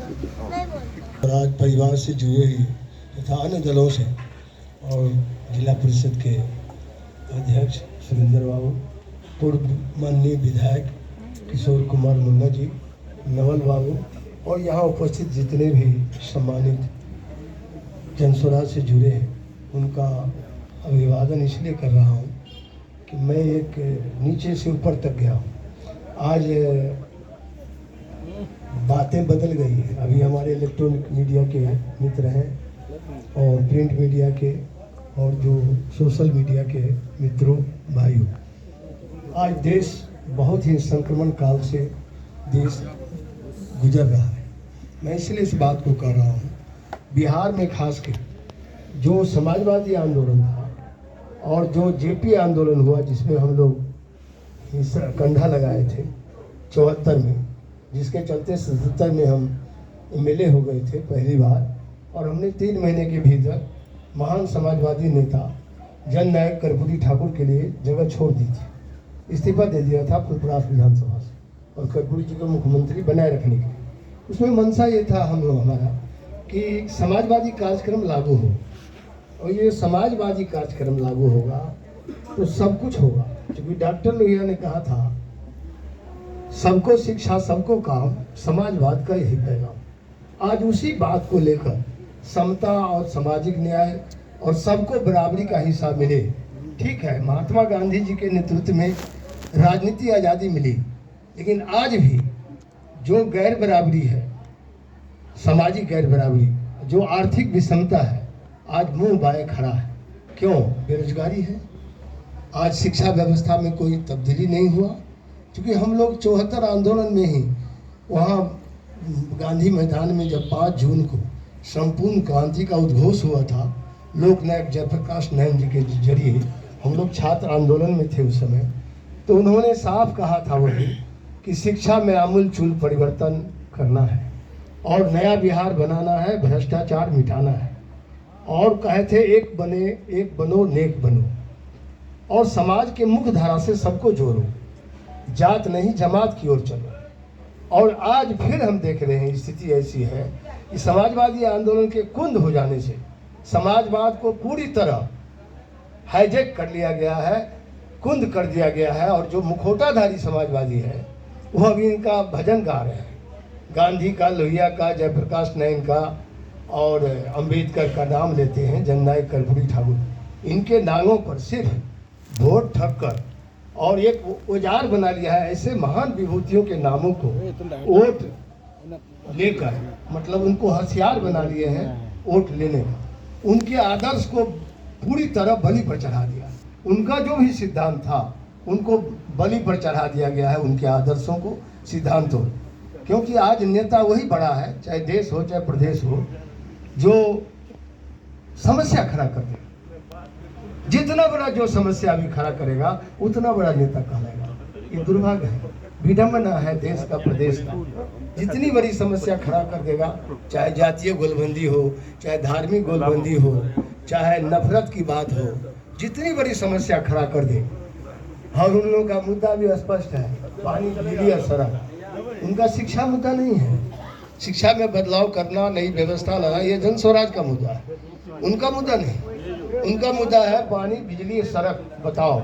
राज परिवार से जुड़े ही तथा अन्य दलों से और जिला परिषद के अध्यक्ष सुरेंद्र बाबू, पूर्व माननीय विधायक किशोर कुमार मुन्ना जी, नवल बाबू और यहाँ उपस्थित जितने भी सम्मानित जनस्वराज से जुड़े हैं, उनका अभिवादन इसलिए कर रहा हूँ कि मैं एक नीचे से ऊपर तक गया हूँ। आज बातें बदल गई हैं। अभी हमारे इलेक्ट्रॉनिक मीडिया के मित्र हैं और प्रिंट मीडिया के और जो सोशल मीडिया के मित्रों भाइयों, आज देश बहुत ही संक्रमण काल से देश गुजर रहा है। मैं इसलिए इस बात को कह रहा हूँ, बिहार में खास कर जो समाजवादी आंदोलन था और जो जेपी आंदोलन हुआ, जिसमें हम लोग कंधा लगाए थे 74 में, जिसके चलते 77 में हम एमएलए हो गए थे पहली बार, और हमने 3 महीने के भीतर महान समाजवादी नेता जननायक कर्पूरी ठाकुर के लिए जगह छोड़ दी थी। इस्तीफा दे दिया था फुलपरास विधानसभा से और कर्पूरी जी को मुख्यमंत्री बनाए रखने के लिए। उसमें मंशा ये था हमारा कि समाजवादी कार्यक्रम लागू हो, और ये समाजवादी कार्यक्रम लागू होगा तो सब कुछ होगा। क्योंकि डॉक्टर लोहिया ने कहा था, सबको शिक्षा सबको काम, समाजवाद का यही पैगाम। आज उसी बात को लेकर समता और सामाजिक न्याय और सबको बराबरी का हिस्सा मिले। ठीक है, महात्मा गांधी जी के नेतृत्व में राजनीति आज़ादी मिली, लेकिन आज भी जो गैर बराबरी है, सामाजिक गैर बराबरी, जो आर्थिक विषमता है, आज मुंह बाए खड़ा है। क्यों? बेरोजगारी है। आज शिक्षा व्यवस्था में कोई तब्दीली नहीं हुआ, क्योंकि हम लोग 74 आंदोलन में ही वहाँ गांधी मैदान में जब 5 जून को संपूर्ण क्रांति का उद्घोष हुआ था, लोकनायक जयप्रकाश नारायण जी के जरिए, हम लोग छात्र आंदोलन में थे उस समय, तो उन्होंने साफ कहा था वही कि शिक्षा में आमूलचूल परिवर्तन करना है और नया बिहार बनाना है, भ्रष्टाचार मिटाना है। और कहे थे, एक बनो नेक बनो, और समाज के मुख्य धारा से सबको जोड़ो, जात नहीं जमात की ओर चलो। और आज फिर हम देख रहे हैं स्थिति ऐसी है कि समाजवादी आंदोलन के कुंद हो जाने से समाजवाद को पूरी तरह हाईजैक कर लिया गया है, कुंद कर दिया गया है। और जो मुखौटाधारी समाजवादी है वो अभी इनका भजन गा रहे हैं, गांधी का, लोहिया का, जयप्रकाश नारायण का और अंबेडकर का नाम लेते हैं, जननायक कर्पूरी ठाकुर। इनके नामों पर सिर्फ वोट ठग कर और एक औजार बना लिया है ऐसे महान विभूतियों के नामों को वोट लेकर, मतलब उनको हथियार बना लिए हैं वोट लेने का। उनके आदर्श को पूरी तरह बलि पर चढ़ा दिया। उनका जो भी सिद्धांत था उनको बलि पर चढ़ा दिया गया है, उनके आदर्शों को, सिद्धांतों। क्योंकि आज नेता वही बड़ा है, चाहे देश हो चाहे प्रदेश हो, जो समस्या खड़ा कर दे। जितना बड़ा जो समस्या भी खड़ा करेगा उतना बड़ा नेता कहलाएगा। ये दुर्भाग्य है, विडंबना है देश का, प्रदेश का। जितनी बड़ी समस्या खड़ा कर देगा, चाहे जातीय गोलबंदी हो, चाहे धार्मिक गोलबंदी हो, चाहे नफरत की बात हो, जितनी बड़ी समस्या खड़ा कर दे। और उन लोगों का मुद्दा भी स्पष्ट है, पानी, बिजली और सड़क। उनका शिक्षा मुद्दा नहीं है। शिक्षा में बदलाव करना, नई व्यवस्था लाना, ये जन स्वराज का मुद्दा है, उनका मुद्दा नहीं। उनका मुद्दा है पानी, बिजली, सड़क। बताओ,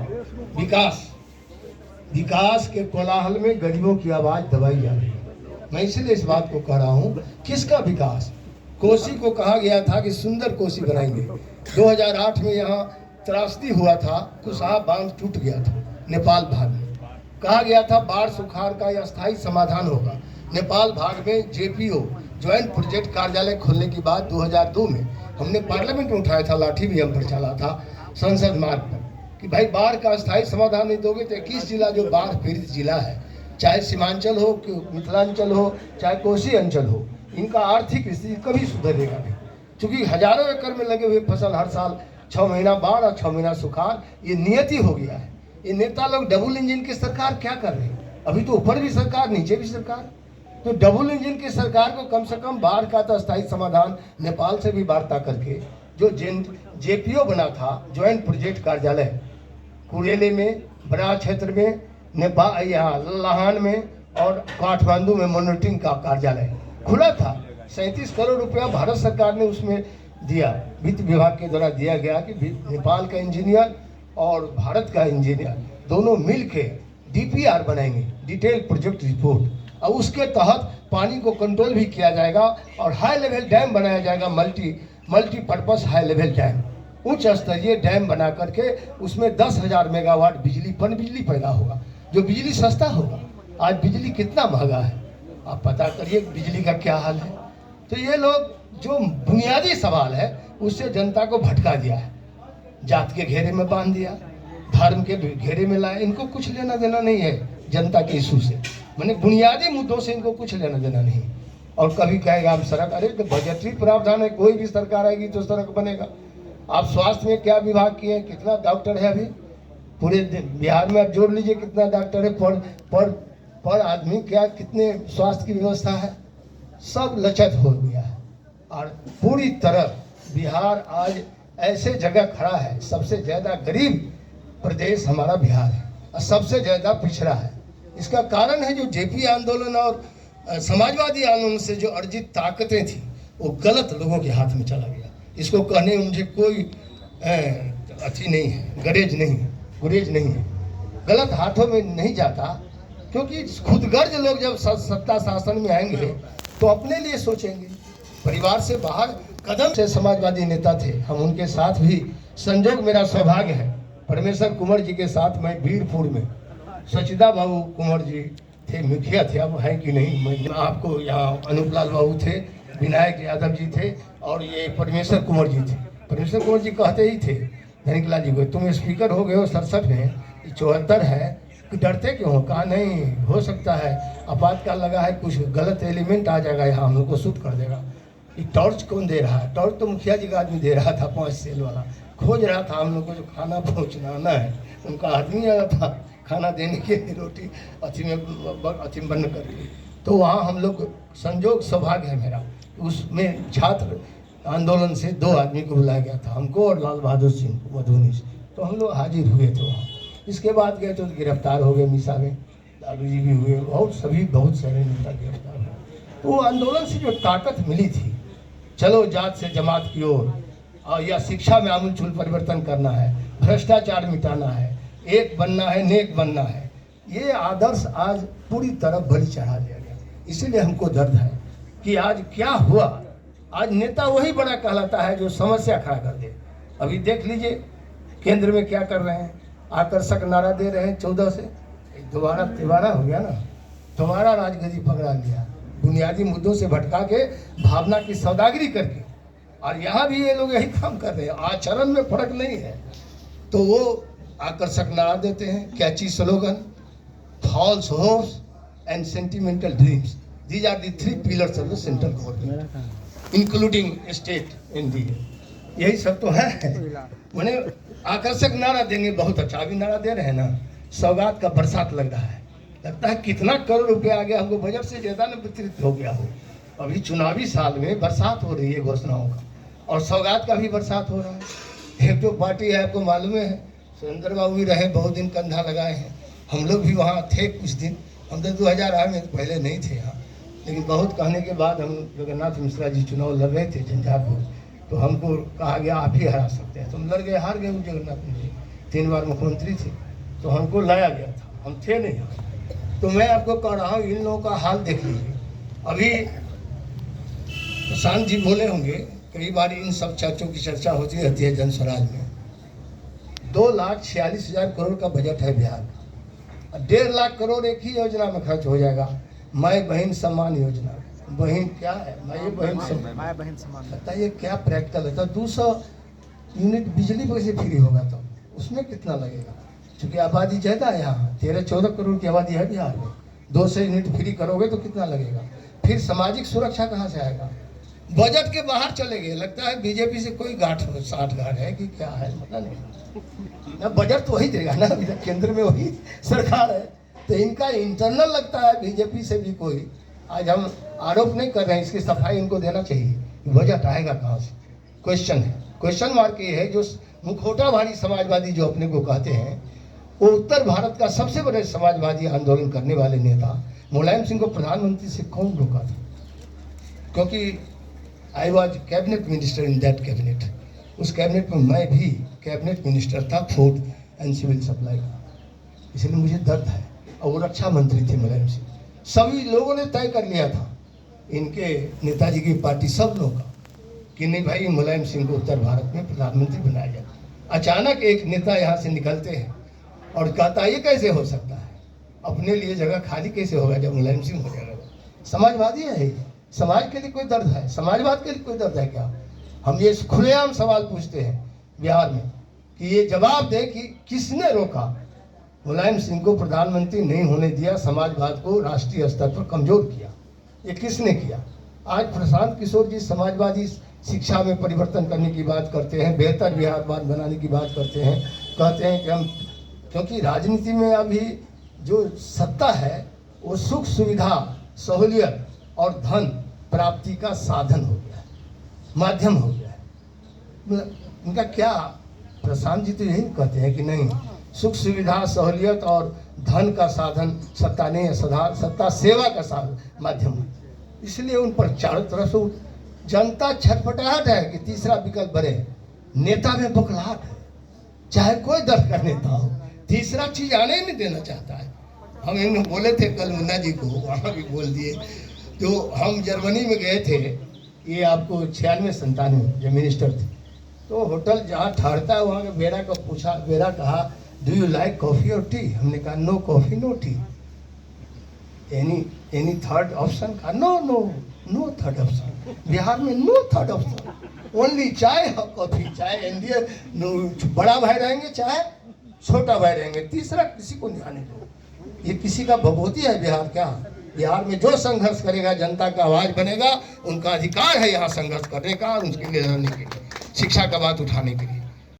विकास के कोलाहल में गरीबों की आवाज दबाई जा रही है। मैं इसलिए इस बात को कह रहा हूँ, किसका विकास? कोसी को कहा गया था कि सुंदर कोसी बनाएंगे। 2008 में यहाँ त्रासदी हुआ था, कुशहा बांध टूट गया था नेपाल भाग में। कहा गया था बाढ़ सुखाड़ का अस्थायी समाधान होगा। नेपाल भाग में जेपीओ ज्वाइंट प्रोजेक्ट कार्यालय खोलने की बात 2002 में हमने पार्लियामेंट में उठाया था, लाठी भी हम पर चला था संसद मार्ग पर, कि भाई बाढ़ का अस्थायी समाधान नहीं दोगे तो 21 जिला जो बाढ़ पीड़ित जिला है, चाहे सीमांचल हो, मिथिलांचल हो, चाहे कोसी अंचल हो, इनका आर्थिक स्थिति कभी सुधरेगा नहीं। क्योंकि हजारों एकड़ में लगे हुए फसल हर साल 6 महीना बाढ़ और 6 महीना सुखाड़, ये नियति हो गया है। ये नेता लोग डबल इंजन की सरकार क्या कर रहे हैं? अभी तो ऊपर भी सरकार, नीचे भी सरकार। तो डबल इंजन की सरकार को कम से कम बाढ़ का तो अस्थायी समाधान नेपाल से भी वार्ता करके, जो जेपीओ बना था, ज्वाइंट प्रोजेक्ट कार्यालय, कुरेले में, बड़ा क्षेत्र में, नेपाल, यहाँ लाहान में और काठमांडू में मॉनिटरिंग का कार्यालय, खुला था। 37 करोड़ रुपया भारत सरकार ने उसमें दिया, वित्त विभाग के द्वारा दिया गया कि नेपाल का इंजीनियर और भारत का इंजीनियर दोनों मिल के DPR बनाएंगे, डिटेल प्रोजेक्ट रिपोर्ट, और उसके तहत पानी को कंट्रोल भी किया जाएगा और हाई लेवल डैम बनाया जाएगा, मल्टीपर्पस हाई लेवल डैम, उच्च स्तरीय डैम बना करके उसमें 10,000 मेगावाट बिजली पैदा होगा, जो बिजली सस्ता होगा। आज बिजली कितना महंगा है, आप पता करिए बिजली का क्या हाल है। तो ये लोग जो बुनियादी सवाल है उससे जनता को भटका दिया है, जात के घेरे में बांध दिया, धर्म के घेरे में लाया। इनको कुछ लेना देना नहीं है जनता के इशू से, माने बुनियादी मुद्दों से इनको कुछ लेना देना नहीं। और कभी कहेगा हम सड़क, अरे तो बजटरी प्रावधान है, कोई भी सरकार आएगी तो सड़क बनेगा। आप स्वास्थ्य में क्या विभाग किए हैं, कितना डॉक्टर है अभी पूरे बिहार में, आप जोड़ लीजिए कितना डॉक्टर है पर आदमी, क्या कितने स्वास्थ्य की व्यवस्था है, सब लचत हो गया है। और पूरी तरह बिहार आज ऐसे जगह खड़ा है, सबसे ज़्यादा गरीब प्रदेश हमारा बिहार है और सबसे ज़्यादा पिछड़ा है। इसका कारण है जो जेपी आंदोलन और समाजवादी आंदोलन से जो अर्जित ताकतें थी वो गलत लोगों के हाथ में चला गया। इसको कहने में मुझे कोई अथी नहीं है, गुरेज नहीं है, गलत हाथों में नहीं जाता, क्योंकि खुदगर्ज लोग जब सत्ता शासन में आएंगे तो अपने लिए सोचेंगे। परिवार से बाहर कदम से समाजवादी नेता थे, हम उनके साथ भी संजोग मेरा सौभाग्य है, परमेश्वर कुंवर जी के साथ मैं वीरपुर में, सचिदा बाबू कुंवर जी थे, मुखिया थे, अब हैं कि नहीं, मैं आपको यहाँ अनूपलाल बाबू थे, विनायक यादव जी थे और ये परमेश्वर कुंवर जी थे। परमेश्वर कुंवर जी कहते ही थे धनिकलाल जी को, तुम स्पीकर हो गए हो 67 में, 74 है, डरते क्यों हो? कहा नहीं हो सकता है, आपातकाल लगा है, कुछ गलत एलिमेंट आ जाएगा यहाँ, हम लोग को शूट कर देगा। ये टॉर्च कौन दे रहा है? टॉर्च तो मुखिया जी का आदमी दे रहा था, 5 सेल वाला खोज रहा था हम लोग को जो खाना पहुँचना है, उनका आदमी आया था खाना देने के लिए, रोटी अथी में बंद करके। तो वहाँ हम लोग, संजोग सौभाग्य है मेरा, उसमें छात्र आंदोलन से 2 आदमी को बुलाया गया था, हमको और लाल बहादुर सिंह को मधुबनी से, तो हम लोग हाजिर हुए थे वहाँ। इसके बाद गए तो गिरफ्तार हो गए, मीसा में लालू जी भी हुए, बहुत सारे नेता गिरफ्तार हुए। तो वो आंदोलन से जो ताकत मिली थी, चलो जात से जमात की ओर, और या शिक्षा में आमूलचूल परिवर्तन करना है, भ्रष्टाचार मिटाना है, एक बनना है, नेक बनना है, ये आदर्श आज पूरी तरह बलि चढ़ा दिया गया। इसीलिए हमको दर्द है कि आज क्या हुआ, आज नेता वही बड़ा कहलाता है जो समस्या खड़ा कर दे। अभी देख लीजिए केंद्र में क्या कर रहे हैं, आकर्षक नारा दे रहे हैं 14 से, दोबारा हो गया ना, दोबारा राजगद्दी पकड़ा लिया, बुनियादी मुद्दों से भटका के भावना की सौदागरी करके। और यहाँ भी ये लोग यही काम कर रहे हैं, आचरण में फर्क नहीं है। तो वो आकर्षक नारा देते हैं, catchy slogan, false hopes and sentimental dreams, these are the 3 pillars of the central government including state India. यही सब तो है। मैंने आकर्षक नारा देंगे, बहुत अच्छा, अभी नारा दे रहे हैं ना, सौगात का बरसात लग रहा है, लगता है कितना करोड़ रुपए आ गया, हमको बजट से ज़्यादा न वितरित हो गया हो। अभी चुनावी साल में बरसात हो रही है घोषणाओं का, और सौगात का भी बरसात हो रहा है। एक तो पार्टी है, आपको मालूम है, सुरेंद्र बाबू भी रहे, बहुत दिन कंधा लगाए हैं, हम लोग भी वहाँ थे कुछ दिन, हम तो 2008 में पहले नहीं थे यहाँ, लेकिन बहुत कहने के बाद हम जगन्नाथ मिश्रा जी चुनाव लड़ रहे थे झंझारपुर, तो हमको कहा गया आप ही हरा सकते हैं, तो हम लड़ गए, हार गए। जगन्नाथ जी 3 बार मुख्यमंत्री थे, तो हमको लाया गया था, हम थे नहीं यहाँ। तो मैं आपको कह रहा हूँ, इन लोगों का हाल देख लीजिए। अभी प्रशांत जी बोले होंगे, कई बार इन सब चर्चों की चर्चा होती रहती है जन स्वराज में। 2,46,000 करोड़ का बजट है बिहार का, 1.5 लाख करोड़ एक ही योजना में खर्च हो जाएगा, माई बहन सम्मान योजना। बहन क्या है? माई बहन सम्मान, बताइए क्या प्रैक्टिकल है? तो 200 यूनिट बिजली कैसे फ्री होगा? तो उसमें कितना लगेगा? क्योंकि आबादी ज़्यादा है यहाँ, 13-14 करोड़ की आबादी है बिहार में, 200 यूनिट फ्री करोगे तो कितना लगेगा? फिर सामाजिक सुरक्षा कहाँ से आएगा? बजट के बाहर चले गए, लगता है बीजेपी से कोई साठ गांठ है कि क्या है, पता नहीं ना। बजट तो वही देगा ना, अभी तक केंद्र में वही सरकार है, तो इनका इंटरनल लगता है बीजेपी से भी कोई। आज हम आरोप नहीं कर रहे हैं, इसकी सफाई इनको देना चाहिए, बजट आएगा कहाँ से? क्वेश्चन है, क्वेश्चन मार्क ये है। जो मुखौटाधारी समाजवादी जो अपने को कहते हैं, वो उत्तर भारत का सबसे बड़े समाजवादी आंदोलन करने वाले नेता मुलायम सिंह को प्रधानमंत्री से कौन रोका था? क्योंकि I was cabinet minister in that cabinet, उस कैबिनेट में मैं भी कैबिनेट मिनिस्टर था फूड एंड सिविल सप्लाई का, इसलिए मुझे दर्द है। और वो रक्षा मंत्री थे मुलायम सिंह। सभी लोगों ने तय कर लिया था, इनके नेताजी की पार्टी सब लोग का, कि नहीं भाई मुलायम सिंह को उत्तर भारत में प्रधानमंत्री बनाया जाए। अचानक एक नेता यहाँ से निकलते हैं और कहता है ये कैसे हो सकता है, अपने लिए जगह खाली कैसे होगा जब मुलायम सिंह हो जाएगा। समाजवादी है, समाज के लिए कोई दर्द है, समाजवाद के लिए कोई दर्द है क्या? हम ये खुलेआम सवाल पूछते हैं बिहार में कि ये जवाब दे कि किसने रोका मुलायम सिंह को प्रधानमंत्री नहीं होने दिया, समाजवाद को राष्ट्रीय स्तर पर कमजोर किया, ये किसने किया? आज प्रशांत किशोर जी समाजवादी शिक्षा में परिवर्तन करने की बात करते हैं, बेहतर बिहार बनाने की बात करते हैं, कहते हैं कि हम, क्योंकि राजनीति में अभी जो सत्ता है वो सुख सुविधा सहूलियत और धन प्राप्ति का साधन हो गया है, माध्यम हो गया है। मतलब इनका क्या, प्रशांत जी तो यही कहते हैं कि नहीं, सुख सुविधा सहूलियत और धन का साधन सत्ता नहीं है, सत्ता सेवा का साधन माध्यम है। इसलिए उन पर चारों तरफ से जनता छटपटाहट है कि तीसरा विकल्प बने। नेता में बौखलाहट है, चाहे कोई दल का नेता हो, तीसरा चीज आने ही नहीं देना चाहता है। हम इन्हें बोले थे कल मुन्ना जी को, वहाँ भी बोल दिए। तो हम जर्मनी में गए थे, ये आपको 96-97 जब मिनिस्टर थे, तो होटल जहाँ ठहरता है वहाँ के बेरा को पूछा, बेरा कहा do you like coffee or tea? हमने कहा no coffee no tea. Any third option? कहा no no no third option. Bihar में नो थर्ड ऑप्शन, ओनली चाय और कॉफ़ी। चाय इंडियन बड़ा भाई रहेंगे, चाहे छोटा भाई रहेंगे, तीसरा किसी को नहीं आने दो। ये किसी का भभूति है बिहार क्या? बिहार में जो संघर्ष करेगा जनता का आवाज बनेगा, उनका अधिकार है यहाँ संघर्ष करने का और उसके लिए लड़ने के लिए, शिक्षा का बात उठाने के लिए।